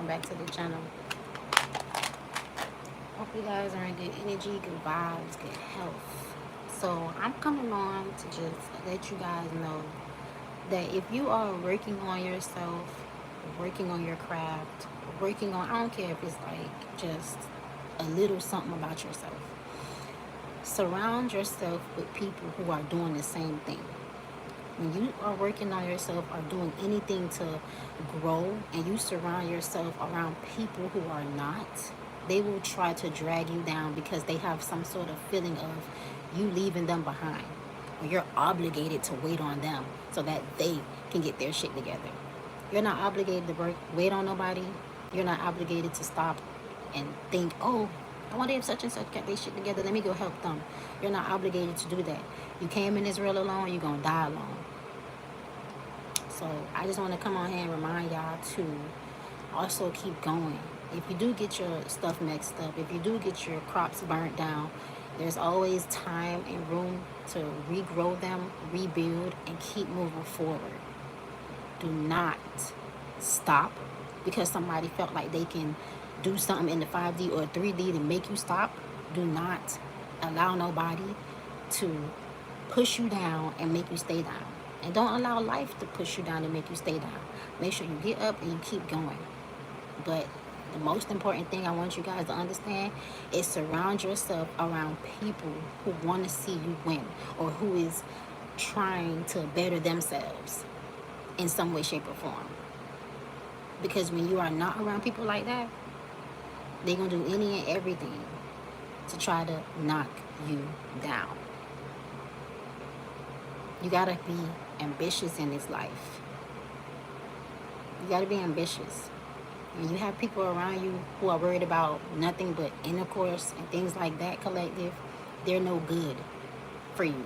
welcome back to the channel. Hope you guys are in good energy, good vibes, good health. So I'm coming on to just let you guys know that if you are working on yourself, working on your craft, working on, I don't care if it's like just a little something about yourself, surround yourself with people who are doing the same thing. When you are working on yourself or doing anything to grow and you surround yourself around people who are not, they will try to drag you down because they have some sort of feeling of you leaving them behind, or you're obligated to wait on them so that they can get their shit together. You're not obligated to wait on nobody. You're not obligated to stop and think, oh, I wonder if such and such got their shit together. Let me go help them. You're not obligated to do that. You came in this world alone, you're going to die alone. So I just want to come on here and remind y'all to also keep going. If you do get your stuff mixed up, if you do get your crops burnt down, there's always time and room to regrow them, rebuild, and keep moving forward. Do not stop because somebody felt like they can do something in the 5D or 3D to make you stop. Do not allow nobody to push you down and make you stay down. And don't allow life to push you down and make you stay down. Make sure you get up and you keep going. But the most important thing I want you guys to understand is surround yourself around people who want to see you win, or who is trying to better themselves in some way, shape, or form. Because when you are not around people like that, they're going to do any and everything to try to knock you down. You got to be ambitious in this life. You got to be ambitious. And you have people around you who are worried about nothing but intercourse and things like that, collective, they're no good for you.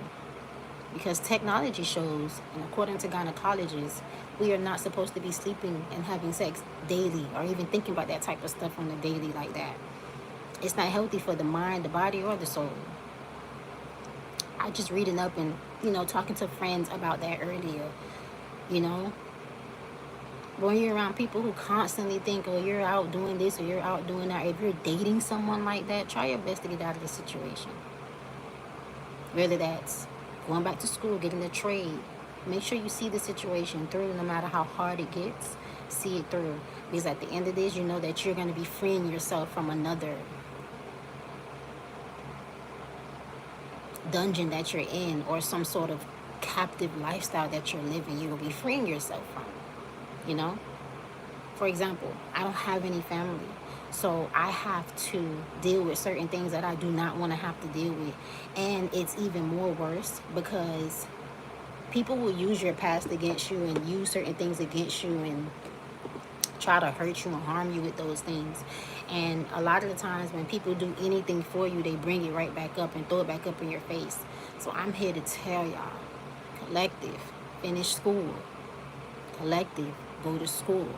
Because technology shows, and according to gynecologists, we are not supposed to be sleeping and having sex daily, or even thinking about that type of stuff on the daily like that. It's not healthy for the mind, the body, or the soul. I just reading up and, talking to friends about that earlier, when you're around people who constantly think, oh, you're out doing this or you're out doing that, if you're dating someone like that, try your best to get out of the situation. Whether that's going back to school, getting a trade, make sure you see the situation through, no matter how hard it gets. See it through, because at the end of this, you know that you're going to be freeing yourself from another dungeon that you're in, or some sort of captive lifestyle that you're living. You will be freeing yourself from. For example, I don't have any family, so I have to deal with certain things that I do not want to have to deal with. And it's even more worse because people will use your past against you and use certain things against you and try to hurt you and harm you with those things. And a lot of the times when people do anything for you, they bring it right back up and throw it back up in your face. So I'm here to tell y'all, collective, finish school. Collective, go to school.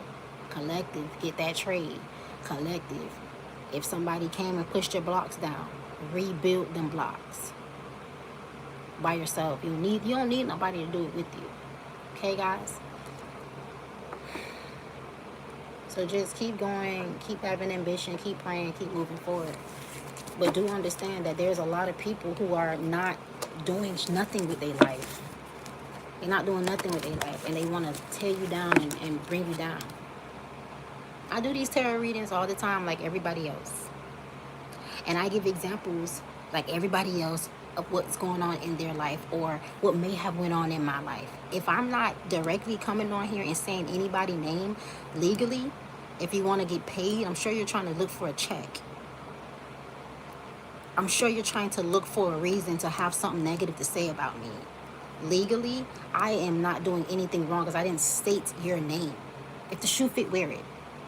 Collective, get that trade. Collective, if somebody came and pushed your blocks down, rebuild them blocks by yourself. You don't need nobody to do it with you. Okay, guys? So just keep going, keep having ambition, keep praying, keep moving forward. But do understand that there's a lot of people who are not doing nothing with their life. They're not doing nothing with their life, and they want to tear you down and bring you down. I do these tarot readings all the time like everybody else. And I give examples like everybody else of what's going on in their life, or what may have went on in my life. If I'm not directly coming on here and saying anybody's name legally, if you want to get paid, I'm sure you're trying to look for a check. I'm sure you're trying to look for a reason to have something negative to say about me. Legally, I am not doing anything wrong because I didn't state your name. If the shoe fit, wear it.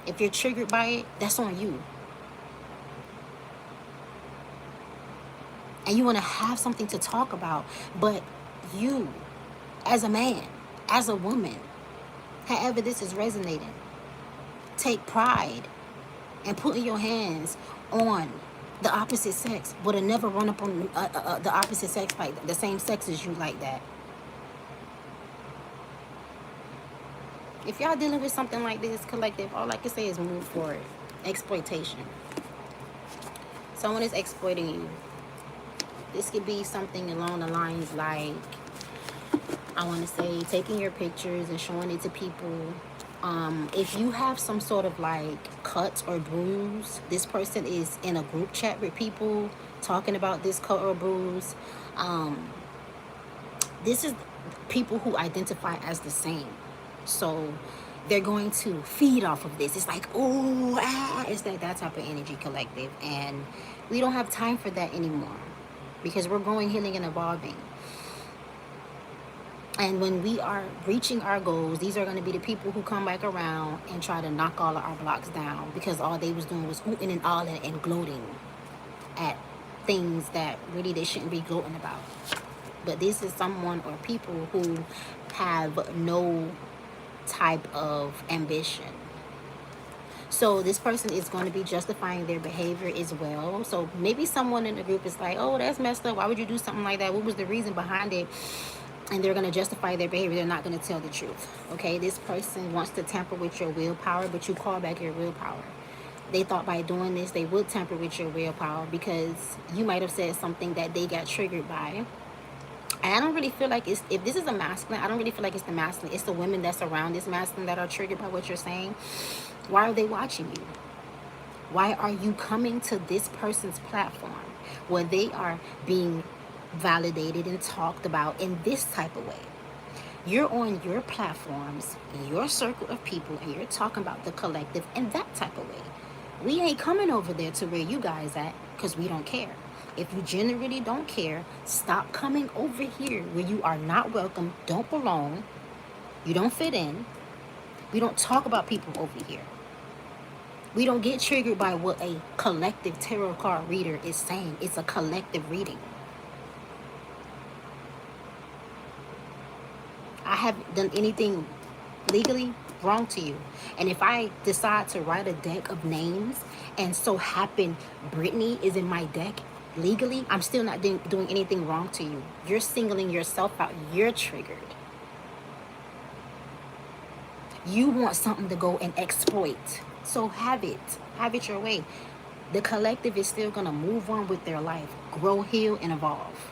If you're triggered by it, that's on you. And you want to have something to talk about, but you, as a man, as a woman, however this is resonating, take pride in putting your hands on the opposite sex, but never run up on the opposite sex, like the same sex as you, like that. If y'all dealing with something like this, collective, all I can say is move forward. Exploitation. Someone is exploiting you. This could be something along the lines like, I want to say, taking your pictures and showing it to people. If you have some sort of like cut or bruise, this person is in a group chat with people talking about this cut or bruise. Um, this is people who identify as the same. So they're going to feed off of this. It's like, oh, it's like that type of energy, collective. And we don't have time for that anymore because we're growing, healing, and evolving. And when we are reaching our goals, these are going to be the people who come back around and try to knock all of our blocks down because all they was doing was hooting and alling and gloating at things that really they shouldn't be gloating about. But this is someone or people who have no type of ambition. So this person is going to be justifying their behavior as well. So maybe someone in the group is like, oh, that's messed up. Why would you do something like that? What was the reason behind it? And they're going to justify their behavior. They're not going to tell the truth. Okay, this person wants to tamper with your willpower, but you call back your willpower. They thought by doing this, they would tamper with your willpower because you might have said something that they got triggered by. And I don't really feel like it's, if this is a masculine, I don't really feel like it's the masculine. It's the women that's around this masculine that are triggered by what you're saying. Why are they watching you? Why are you coming to this person's platform where they are being validated and talked about in this type of way? You're on your platforms, in your circle of people, and you're talking about the collective in that type of way. We ain't coming over there to where you guys at because we don't care. If you genuinely don't care, stop coming over here where you are not welcome, don't belong, you don't fit in. We don't talk about people over here. We don't get triggered by what a collective tarot card reader is saying. It's a collective reading. I haven't done anything legally wrong to you. And if I decide to write a deck of names and so happen Brittany is in my deck legally, I'm still not doing anything wrong to you. You're singling yourself out. You're triggered. You want something to go and exploit. So have it. Have it your way. The collective is still going to move on with their life, grow, heal, and evolve.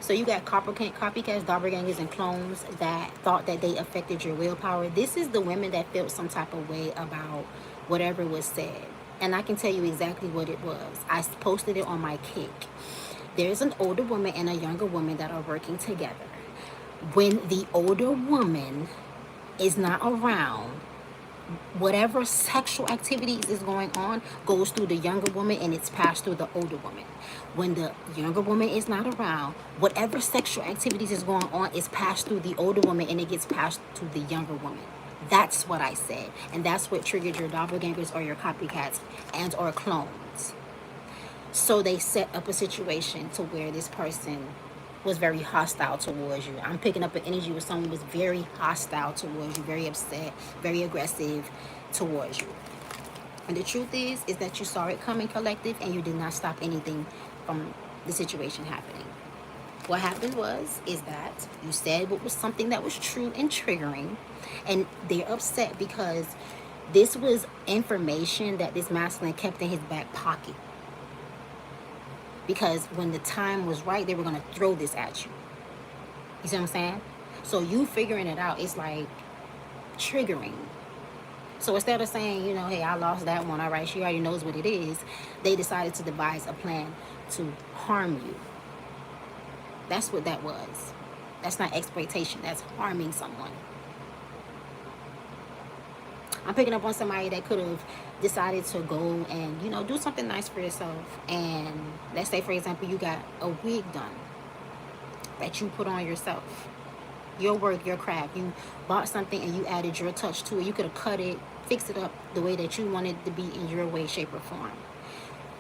So you got copycats, doppelgangers, and clones that thought that they affected your willpower. This is the women that felt some type of way about whatever was said. And I can tell you exactly what it was. I posted it on my kick. There's an older woman and a younger woman that are working together. When the older woman is not around, whatever sexual activities is going on goes through the younger woman and it's passed through the older woman. When the younger woman is not around, whatever sexual activities is going on is passed through the older woman and it gets passed to the younger woman. That's what I said. And that's what triggered your doppelgangers or your copycats and or clones. So they set up a situation to where this person was very hostile towards you. I'm picking up an energy where someone was very hostile towards you, very upset, very aggressive towards you. And the truth is that you saw it coming, collective, and you did not stop anything from the situation happening. What happened is that you said what was something that was true and triggering, and they're upset because this was information that this masculine kept in his back pocket. Because when the time was right, they were going to throw this at you. You see what I'm saying? So you figuring it out, it's like triggering. So instead of saying, you know, hey, I lost that one, all right, she already knows what it is, they decided to devise a plan to harm you. That's what that was. That's not exploitation. That's harming someone. I'm picking up on somebody that could have decided to go and, you know, do something nice for yourself. And let's say, for example, you got a wig done that you put on yourself. Your work, your craft. You bought something and you added your touch to it. You could have cut it, fixed it up the way that you wanted it to be in your way, shape, or form.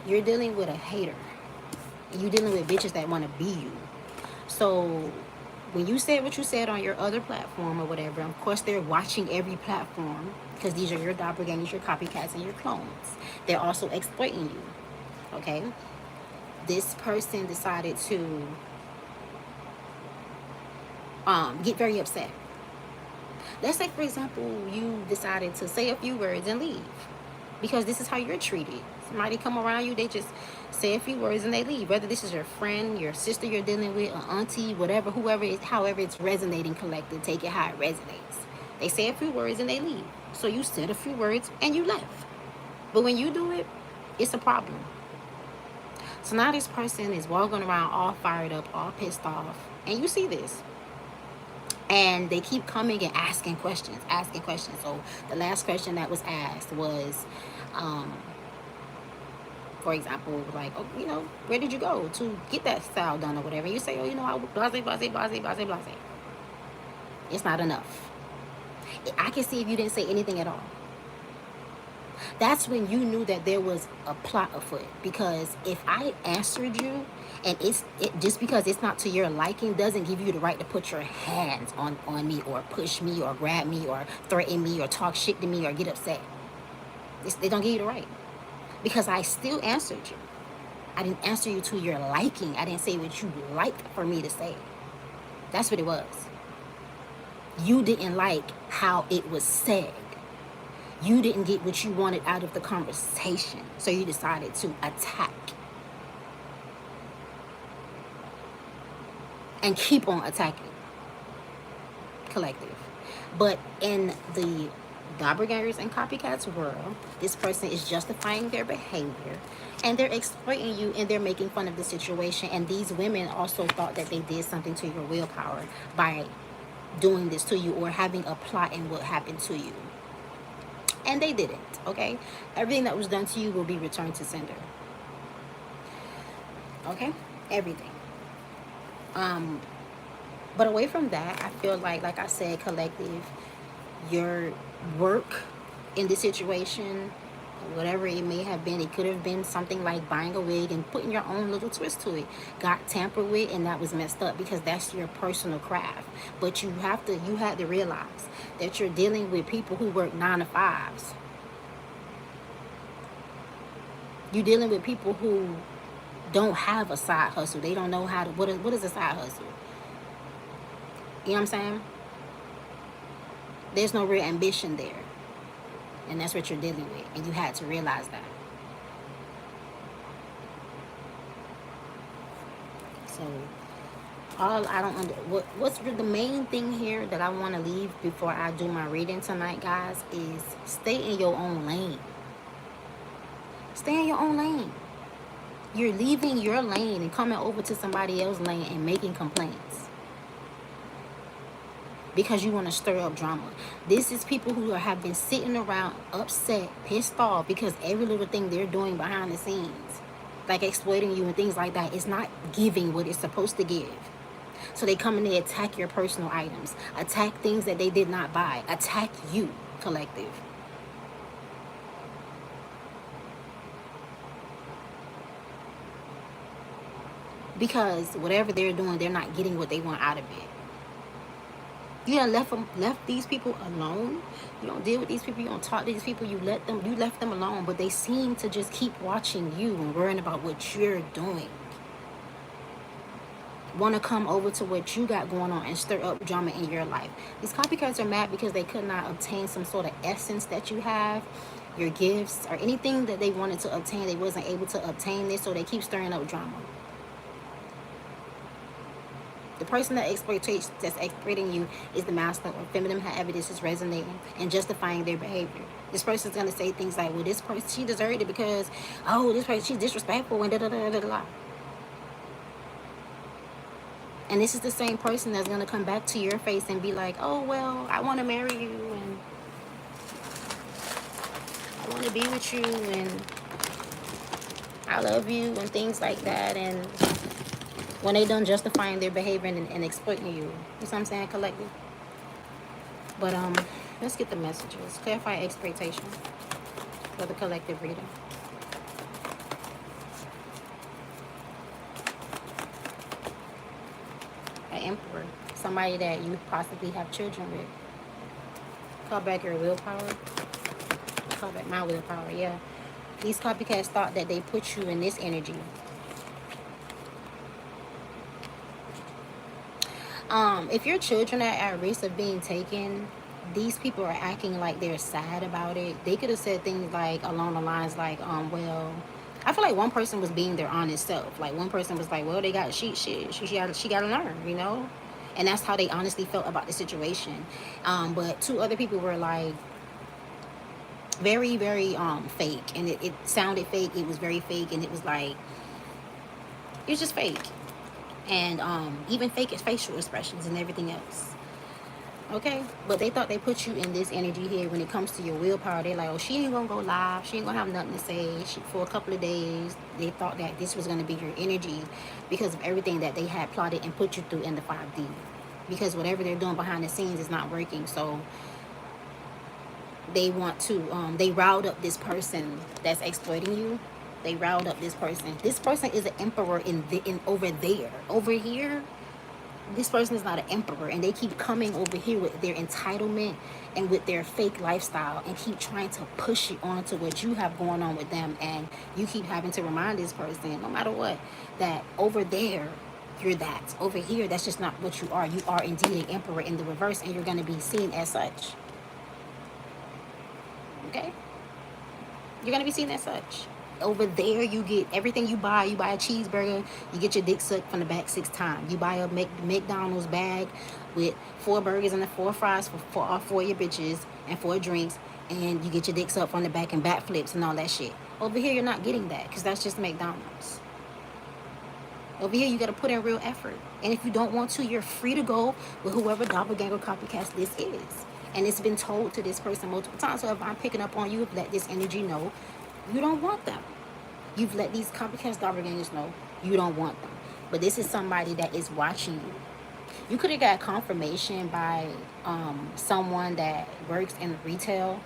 You're dealing with a hater. You're dealing with bitches that want to be you. So when you said what you said on your other platform or whatever, of course they're watching every platform because these are your doppelgangers, your copycats, and your clones. They're also exploiting you, okay? This person decided to get very upset. Let's say, for example, you decided to say a few words and leave because this is how you're treated. Somebody come around you, they just say a few words and they leave. Whether this is your friend, your sister you're dealing with, an auntie, whatever, whoever it is, however it's resonating, collective, take it how it resonates. They say a few words and they leave. So you said a few words and you left. But when you do it, it's a problem. So now this person is walking around all fired up, all pissed off, and you see this. And they keep coming and asking questions, asking questions. So the last question that was asked was, for example, like, oh, you know, where did you go to get that style done or whatever? And you say, oh, you know, I blase, blase, blase, blase, blase. It's not enough. I can see if you didn't say anything at all. That's when you knew that there was a plot afoot. Because if I answered you, and just because it's not to your liking doesn't give you the right to put your hands on me or push me or grab me or threaten me or talk shit to me or get upset. They don't give you the right. Because I still answered you. I didn't answer you to your liking. I didn't say what you liked for me to say. That's what it was. You didn't like how it was said. You didn't get what you wanted out of the conversation. So you decided to attack. And keep on attacking. Collective. But in the doppelgangers and copycats world, this person is justifying their behavior and they're exploiting you and they're making fun of the situation. And these women also thought that they did something to your willpower by doing this to you or having a plot in what happened to you. And they didn't, okay? Everything that was done to you will be returned to sender. Okay? Everything. But away from that, I feel like I said, collective, your work in this situation, whatever it may have been, it could have been something like buying a wig and putting your own little twist to it, got tampered with, and that was messed up because that's your personal craft. But you had to realize that you're dealing with people who work 9 to 5s. You're dealing with people who don't have a side hustle. They don't know how to, what is a side hustle? You know what I'm saying? There's no real ambition there. And that's what you're dealing with. And you had to realize that. So, what's the main thing here that I want to leave before I do my reading tonight, guys, is stay in your own lane. Stay in your own lane. You're leaving your lane and coming over to somebody else's lane and making complaints. Because you want to stir up drama. This is people who have been sitting around upset, pissed off, because every little thing they're doing behind the scenes, like exploiting you and things like that, is not giving what it's supposed to give. So they come and they attack your personal items, attack things that they did not buy, attack you, collective. Because whatever they're doing, they're not getting what they want out of it. You done left these people alone. You don't deal with these people. You don't talk to these people. You left them alone. But they seem to just keep watching you and worrying about what you're doing. Want to come over to what you got going on and stir up drama in your life. These copycats are mad because they could not obtain some sort of essence that you have, your gifts, or anything that they wanted to obtain. They wasn't able to obtain this, so they keep stirring up drama. The person that's exploiting you is the master, or feminine evidence is resonating and justifying their behavior. This person's going to say things like, well, this person, she deserved it because, oh, this person, she's disrespectful and da-da-da-da-da-da. And this is the same person that's going to come back to your face and be like, oh, well, I want to marry you and I want to be with you and I love you and things like that. And when they done justifying their behavior and exploiting you. You know what I'm saying, collective? But let's get the messages. Clarify exploitation for the collective reading. An emperor. Somebody that you possibly have children with. Call back your willpower. Call back my willpower, yeah. These copycats thought that they put you in this energy. If your children are at risk of being taken, these people are acting like they're sad about it. They could have said things like along the lines like, well, I feel like one person was being their honest self. Like one person was like, well, they got she got to learn, you know, and that's how they honestly felt about the situation. But two other people were like very very fake, and it sounded fake. It was very fake, and it was like it's just fake, and even fake facial expressions and everything else. Okay, but they thought they put you in this energy here when it comes to your willpower. They're like, oh, she ain't gonna go live, she ain't gonna have nothing to say for a couple of days. They thought that this was gonna be your energy because of everything that they had plotted and put you through in the 5D, because whatever they're doing behind the scenes is not working. So they want to they riled up this person that's exploiting you. They riled up this person. This person is an emperor in over there. Over here, this person is not an emperor, and they keep coming over here with their entitlement and with their fake lifestyle and keep trying to push it onto what you have going on with them. And you keep having to remind this person, no matter what, that over there you're that. Over here, that's just not what you are. You are indeed an emperor in the reverse, and you're going to be seen as such. Okay, you're going to be seen as such. Over there, you get everything you buy. You buy a cheeseburger, you get your dick sucked from the back 6 times. You buy a McDonald's bag with 4 burgers and 4 fries for all 4 of your bitches and 4 drinks, and you get your dick sucked from the back and backflips and all that shit. Over here, you're not getting that because that's just McDonald's. Over here, you got to put in real effort. And if you don't want to, you're free to go with whoever doppelganger copycat this is. And it's been told to this person multiple times. So if I'm picking up on you, let this energy know you don't want them. You've let these copycats doppelgangers know you don't want them. But this is somebody that is watching you. You could have got confirmation by someone that works in retail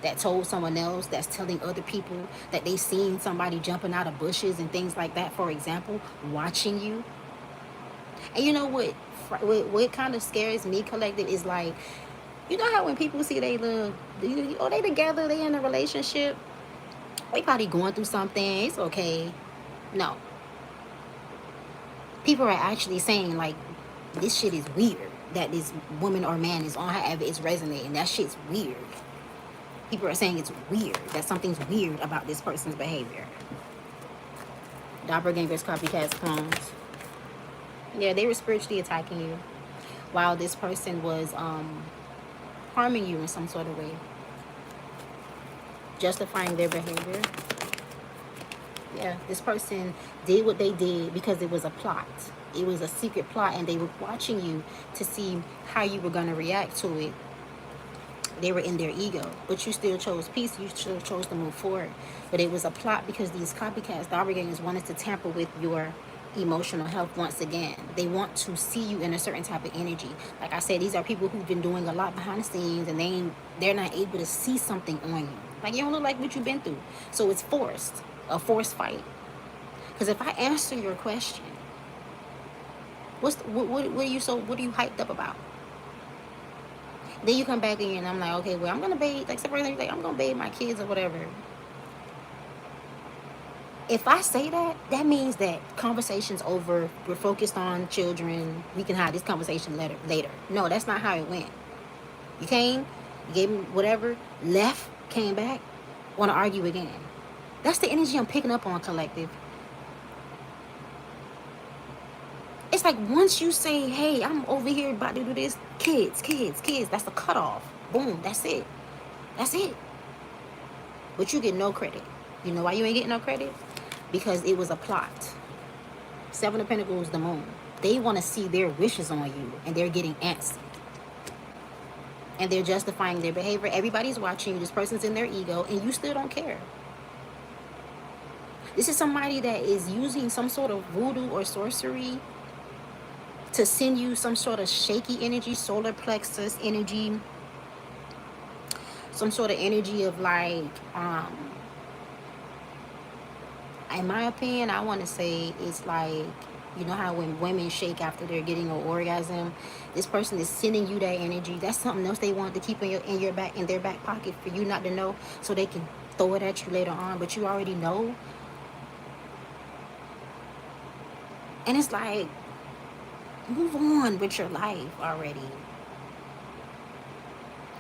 that told someone else that's telling other people that they seen somebody jumping out of bushes and things like that, for example, watching you. And you know what kind of scares me, collective, is like, you know how when people see they look, oh, they together, they in a relationship, they probably going through something, it's okay. No. People are actually saying, like, this shit is weird that this woman or man is on, however it's resonating. That shit's weird. People are saying it's weird, that something's weird about this person's behavior. Doppelgangers, copycats, clones. Yeah, they were spiritually attacking you while this person was harming you in some sort of way, justifying their behavior. Yeah, this person did what they did because it was a plot. It was a secret plot, and they were watching you to see how you were going to react to it. They were in their ego, but you still chose peace. You still chose to move forward. But it was a plot because these copycats, doppelgangers, wanted to tamper with your emotional health once again. They want to see you in a certain type of energy. Like I said, these are people who've been doing a lot behind the scenes, and they're not able to see something on you. Like, you don't look like what you've been through. So it's forced, a forced fight. Because if I answer your question, what are you hyped up about? Then you come back in and I'm like, okay, well, I'm gonna bathe, like, like, I'm gonna bathe my kids or whatever. If I say that, that means that conversation's over. We're focused on children. We can have this conversation later. No, that's not how it went. You came, you gave me whatever, left, came back, want to argue again. That's the energy I'm picking up on, collective. It's like once you say, hey, I'm over here about to do this, kids, that's the cutoff. Boom, that's it. That's it. But you get no credit. You know why you ain't getting no credit? Because it was a plot. 7 of Pentacles, the moon. They want to see their wishes on you, and they're getting antsy. And they're justifying their behavior. Everybody's watching you. This person's in their ego, and you still don't care. This is somebody that is using some sort of voodoo or sorcery to send you some sort of shaky energy, solar plexus energy, some sort of energy of like, in my opinion, I want to say it's like, you know how when women shake after they're getting an orgasm, this person is sending you that energy. That's something else they want to keep in their back pocket for you not to know, so they can throw it at you later on, but you already know. And it's like, Move on with your life already.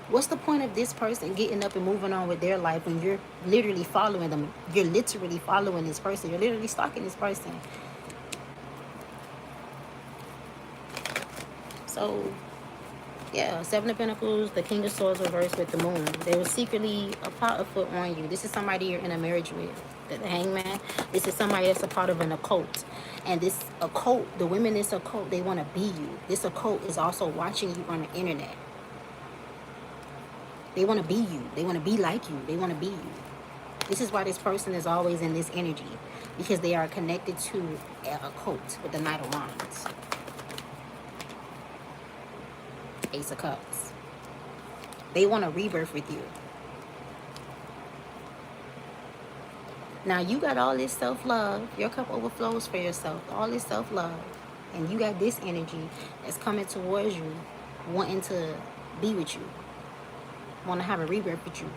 What's the point of this person getting up and moving on with their life when you're literally following them? You're literally following this person. You're literally stalking this person. So, yeah, Seven of Pentacles, the King of Swords reversed with the Moon. They will secretly a pot of foot on you. This is somebody you're in a marriage with. The Hangman. This is somebody that's a part of an occult. And this occult, the women in this occult, they want to be you. This occult is also watching you on the internet. They want to be you. They want to be like you. They want to be you. This is why this person is always in this energy. Because they are connected to a cult with the Knight of Wands. Ace of Cups. They want a rebirth with you. Now you got all this self-love. Your cup overflows for yourself. All this self-love. And you got this energy that's coming towards you, wanting to be with you. Want to have a rebirth with you.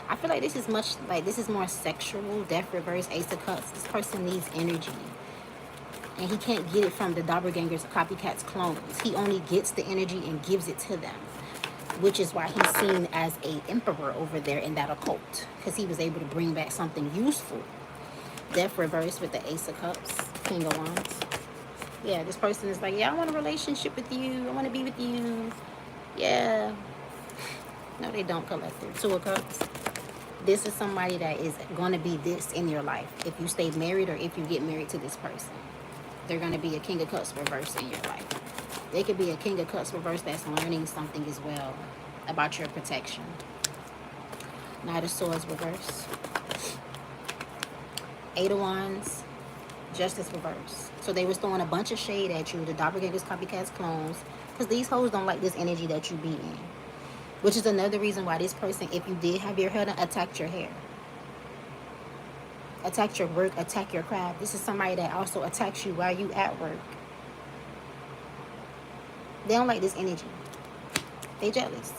I feel like this is much like this is more sexual. Death reverse, Ace of Cups. This person needs energy. And he can't get it from the doppelgangers, copycats, clones. He only gets the energy and gives it to them. Which is why he's seen as a emperor over there in that occult. Because he was able to bring back something useful. Death reverse with the Ace of Cups, King of Wands. Yeah, this person is like, yeah, I want a relationship with you. I want to be with you. Yeah. No, they don't, collective. Two of Cups. This is somebody that is going to be this in your life. If you stay married or if you get married to this person. They're going to be a King of Cups reverse in your life. They could be a King of Cups reverse that's learning something as well about your protection. Knight of Swords reverse. Eight of Wands. Justice reverse. So they was throwing a bunch of shade at you. The doppelgangers, copycats, clones. Because these hoes don't like this energy that you be in. Which is another reason why this person, if you did have your hair done, attacked your hair. Attack your work, attack your craft. This is somebody that also attacks you while you at work. They don't like this energy. They jealous.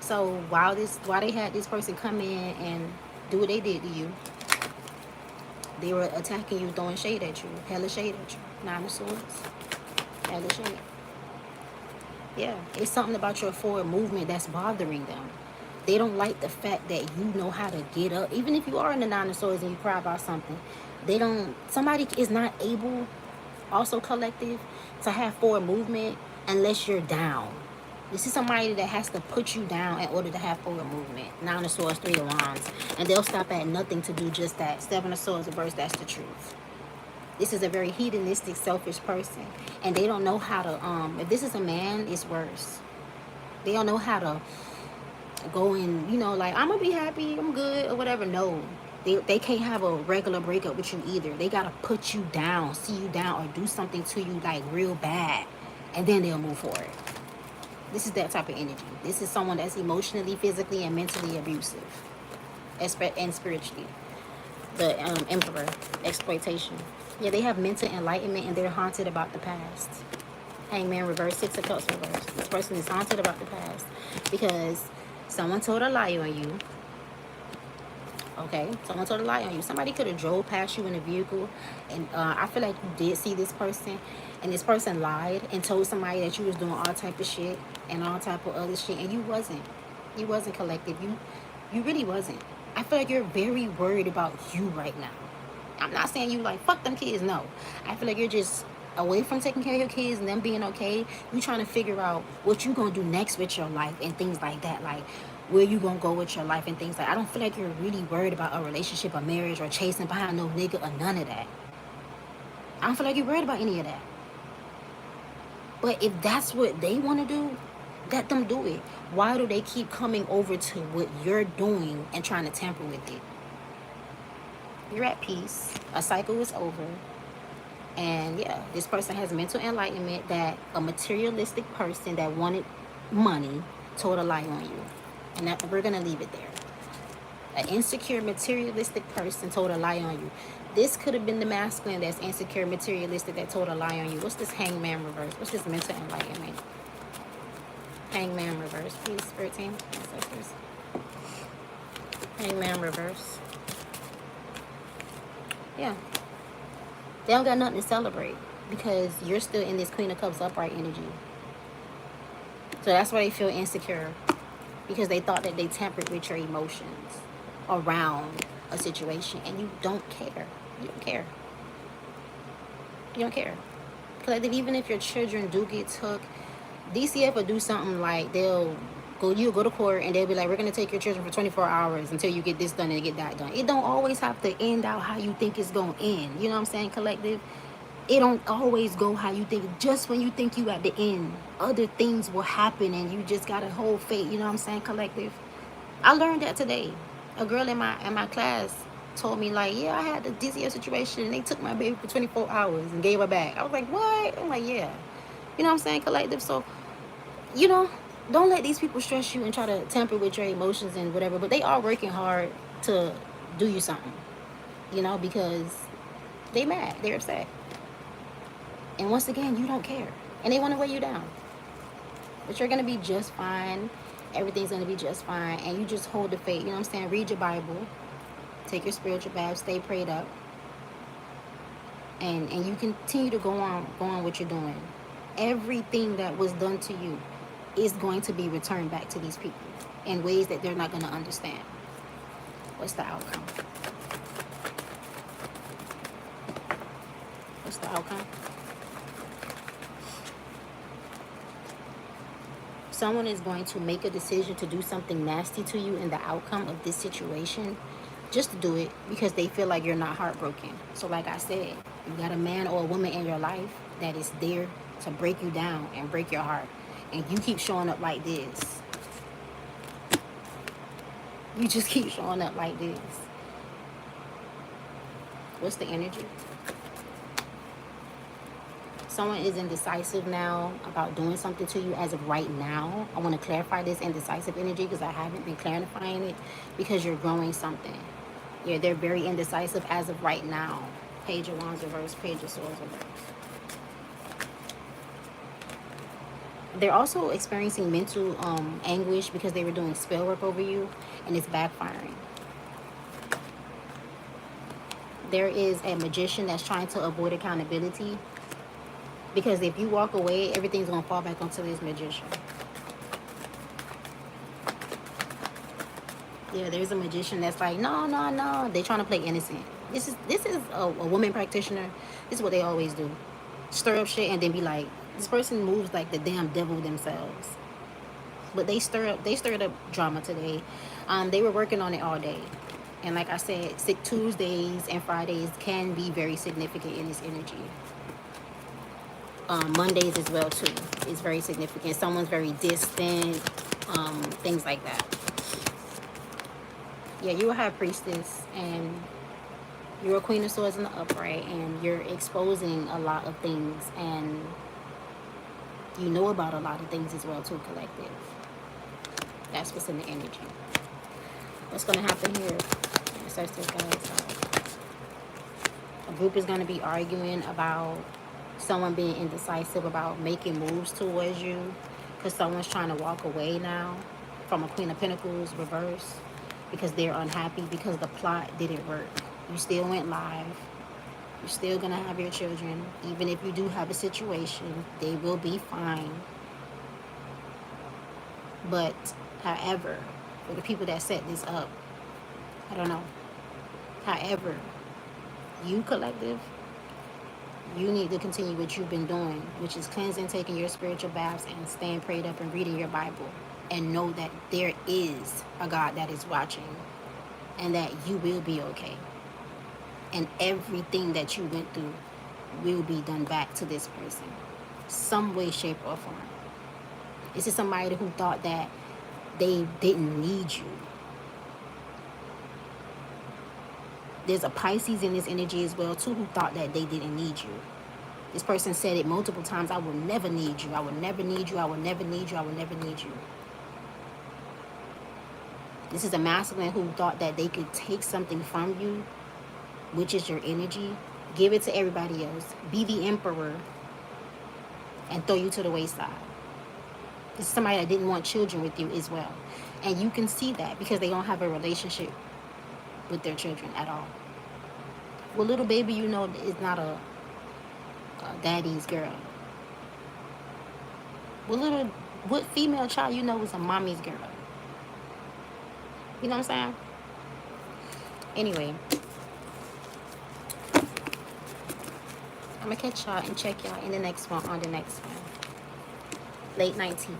So while they had this person come in and do what they did to you, they were attacking you, throwing shade at you, hella shade at you. Nine of Swords, hella shade. Yeah, it's something about your forward movement that's bothering them. They don't like the fact that you know how to get up. Even if you are in the Nine of Swords and you cry about something, they don't. Somebody is not able, also collective, to have forward movement unless you're down. This is somebody that has to put you down in order to have forward movement. Nine of Swords, Three of Wands, and they'll stop at nothing to do just that. Seven of Swords reverse. That's the truth. This is a very hedonistic, selfish person, and they don't know how to. If this is a man, it's worse. They don't know how to go and, you know, like, I'm gonna be happy, I'm good, or whatever. No, they can't have a regular breakup with you either. They gotta put you down, see you down, or do something to you like real bad, and then they'll move forward. This is that type of energy. This is someone that's emotionally, physically, and mentally abusive, and spiritually. The Emperor, exploitation. Yeah, they have mental enlightenment and they're haunted about the past. Hangman reverse, Six of Cups reverse. This person is haunted about the past because someone told a lie on you. Okay, someone told a lie on you. Somebody could have drove past you in a vehicle, and I feel like you did see this person, and this person lied and told somebody that you was doing all type of shit and all type of other shit, and you wasn't. You wasn't, collective. You really wasn't. I feel like you're very worried about you right now. I'm not saying you like, fuck them kids, no. I feel like you're just away from taking care of your kids and them being okay. You trying to figure out what you gonna do next with your life and things like that. Like, where you gonna go with your life and things like that. I don't feel like you're really worried about a relationship, a marriage, or chasing behind no nigga or none of that. I don't feel like you're worried about any of that. But if that's what they want to do, let them do it. Why do they keep coming over to what you're doing and trying to tamper with it? You're at peace. A cycle is over. And yeah, this person has mental enlightenment that a materialistic person that wanted money told a lie on you. And that, we're going to leave it there. An insecure, materialistic person told a lie on you. This could have been the masculine that's insecure, materialistic, that told a lie on you. What's this Hangman reverse? What's this mental enlightenment? Hangman reverse, please, Spirit team, ancestors. Hangman reverse. Yeah. They don't got nothing to celebrate. because you're still in this Queen of Cups upright energy. So that's why they feel insecure, because they thought that they tampered with your emotions around a situation, and you don't care. You don't care. You don't care. Collective, even if your children do get took, DCF will do something like you'll go to court and they'll be like, we're going to take your children for 24 hours until you get this done and get that done. It don't always have to end out how you think it's going to end. You know what I'm saying, collective? It don't always go how you think. Just when you think you at the end, other things will happen and you just got to hold faith. You know what I'm saying, collective? I learned that today. A girl in my class told me, like, yeah, I had the DCF situation and they took my baby for 24 hours and gave her back. I was like, what? I'm like, yeah. You know what I'm saying, collective? So, you know, don't let these people stress you and try to tamper with your emotions and whatever. But they are working hard to do you something, you know, because they mad, they're upset. And once again, you don't care. And they want to weigh you down. But you're going to be just fine. Everything's going to be just fine. And you just hold the faith. You know what I'm saying? Read your Bible. Take your spiritual bath. Stay prayed up. And you continue to go on what you're doing. Everything that was done to you is going to be returned back to these people in ways that they're not going to understand. What's the outcome? What's the outcome? Someone is going to make a decision to do something nasty to you in the outcome of this situation, just to do it because they feel like you're not heartbroken. So like I said, you got a man or a woman in your life that is there to break you down and break your heart. And you keep showing up like this. You just keep showing up like this. What's the energy? Someone is indecisive now about doing something to you as of right now. I want to clarify this indecisive energy because I haven't been clarifying it, because you're growing something. Yeah, they're very indecisive as of right now. Page of Wands reverse, Page of Swords reverse. They're also experiencing mental anguish because they were doing spell work over you and it's backfiring. There is a magician that's trying to avoid accountability, because if you walk away, everything's going to fall back onto this magician. Yeah, there's a magician that's like, no. They're trying to play innocent. This is a woman practitioner. This is what they always do. Stir up shit and then be like, this person moves like the damn devil themselves. But they stirred up drama today. They were working on it all day. And like I said, sick Tuesdays and Fridays can be very significant in this energy. Mondays as well too. It's very significant. Someone's very distant. Things like that. Yeah, you're a high priestess and you're a Queen of Swords in the upright, and you're exposing a lot of things, and you know about a lot of things as well too, collective. That's what's in the energy. What's going to happen here? A group is going to be arguing about someone being indecisive about making moves towards you, because someone's trying to walk away now from a Queen of Pentacles reverse, because they're unhappy because the plot didn't work. You still went live. You're still going to have your children. Even if you do have a situation, they will be fine. But, however, for the people that set this up, I don't know. However, you, collective, you need to continue what you've been doing, which is cleansing, taking your spiritual baths, and staying prayed up and reading your Bible. And know that there is a God that is watching, and that you will be okay. And everything that you went through will be done back to this person, some way, shape, or form. This is somebody who thought that they didn't need you. There's a Pisces in this energy as well too, who thought that they didn't need you. This person said it multiple times: I will never need you. I will never need you. I will never need you. I will never need you. This is a masculine who thought that they could take something from you, which is your energy, give it to everybody else, be the emperor, and throw you to the wayside. This is somebody that didn't want children with you as well. And you can see that because they don't have a relationship with their children at all. Well, little baby, you know, is not a daddy's girl? What female child you know is a mommy's girl? You know what I'm saying? Anyway, I'm gonna catch y'all and check y'all in the next one on the next one. Late 19.